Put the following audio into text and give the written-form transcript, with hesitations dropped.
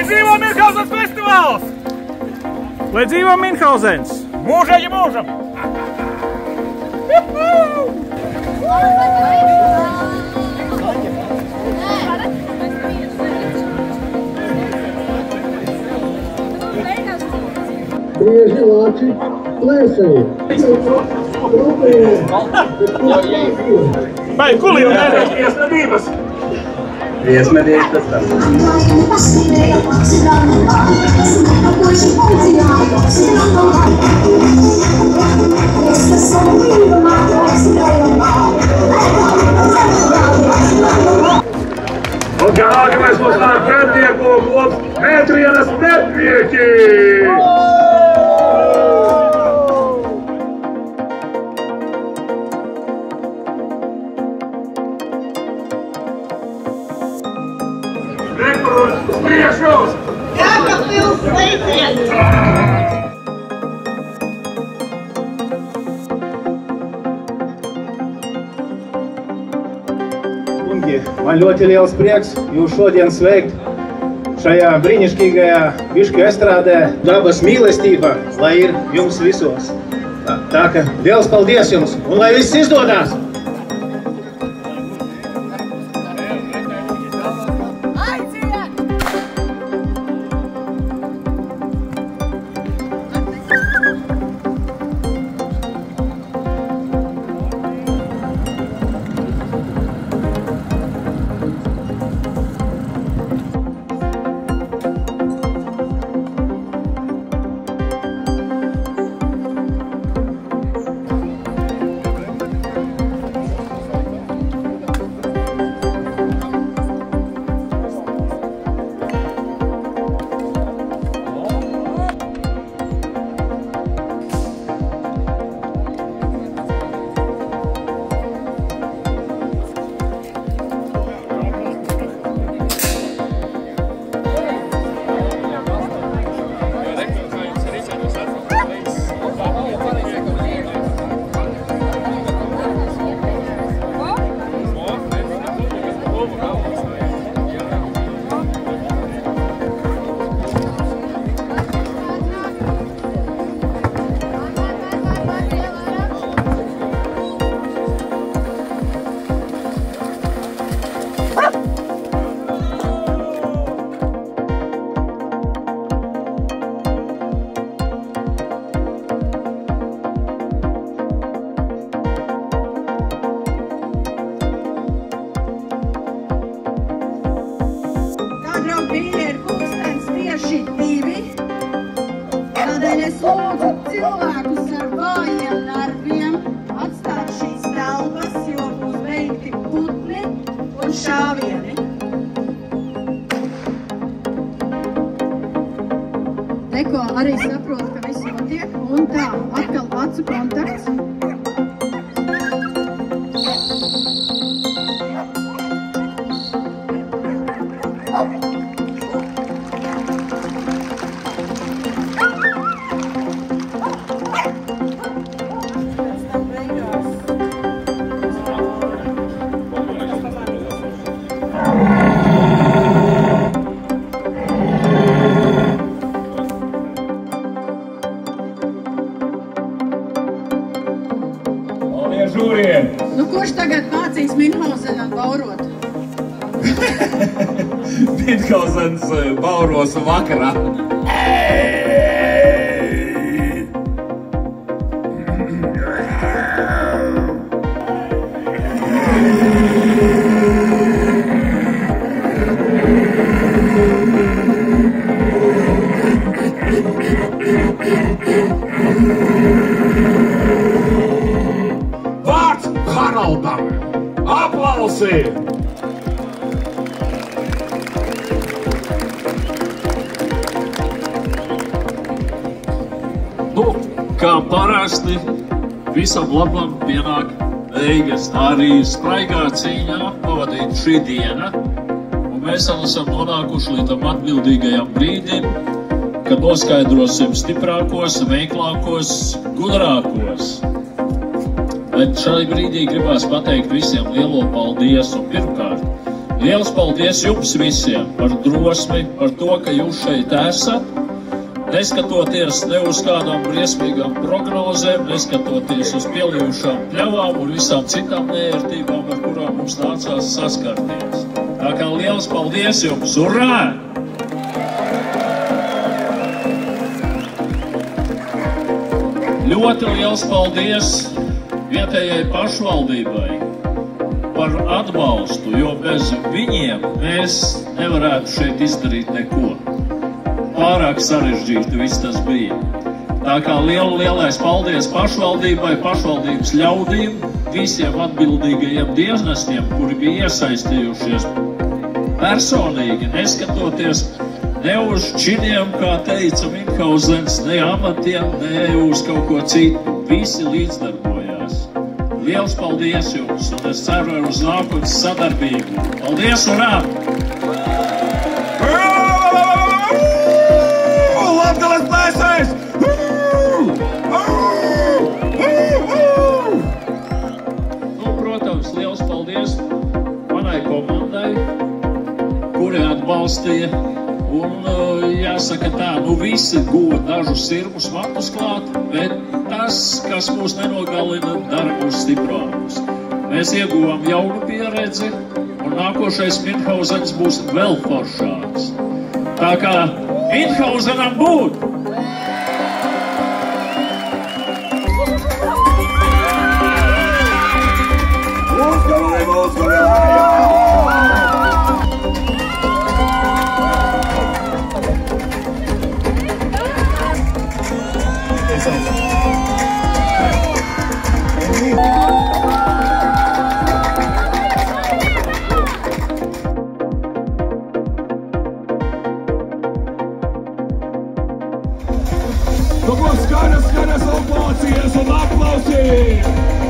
Lai dzīvo Minhauzens festivāls! Lai dzīvo Minhauzens! Mūžēji mūžam! Prieži lāči plēsēji. Vai, kulī un nērēs iesnedības? Iesmedības tas tas. Un kā nākamais mums nāk pretnieku klubs Ētrienas Netnieki! Rekurus uz priekšu! Jākapils sveiciens! Man ļoti liels prieks jūs šodien sveikt šajā brīnišķīgajā bišķu estrādē. Dabas mīlestība, lai ir jums visos. Tā ka liels paldies jums un lai viss izdodas! Es lūdzu cilvēkus ar vājiem nerviem atstāt šīs telpas, jo būs veikti putni un šāvieni. Eko arī saprot, ka viss notiek, un tā, atkal acu kontakts. Nu, kurš tagad mācīs Minhausenam baurot? Minhauzens bauros vakarā. Vārds Haraldam! Aplausi! Nu, kā parasti, visam labam pienāk beigas. Arī spraigā cīņā pavadīt šī diena. Un mēs esam nonākuši līdz tam atbildīgajam brīdim, kad noskaidrosim stiprākos, veiklākos, gudrākos. Bet šai brīdī gribās pateikt visiem lielo paldies un pirmkārt Liels paldies jums visiem par drosmi, par to, ka jūs šeit esat. Neskatoties ne uz kādām briesmīgām prognozēm, neskatoties uz pielījušām pļavām un visām citām neērtībām, ar kurām mums nācās saskarties. Tā kā liels paldies jums! Urā! Ļoti liels paldies vietējai pašvaldībai par atbalstu, jo bez viņiem mēs nevarētu šeit izdarīt neko. Pārāk sarežģīti viss tas bija. Tā kā lielais paldies pašvaldībai, pašvaldības ļaudīm, visiem atbildīgajiem dienestiem, kuri bija iesaistījušies personīgi, neskatoties ne uz činiem, kā teica Minhauzens, ne amatiem, ne uz kaut ko citu. Visi līdzdarbojās. Liels paldies jums, un es ceru uz nākotnes sadarbību. Paldies, urā! Latgales plēsējs! Nu, protams, liels paldies manai komandai, kuri atbalstīja. Un jāsaka tā, nu visi guva dažus sirmus matus klāt, bet tas, kas mūs nenogalina, dara mūs stiprākus. Mēs ieguvām jaunu pieredzi, un nākošais Minhauzens būs vēl foršāks. Tā kā Minhauzenam būt! Skaņas ovācijas un aplausīs!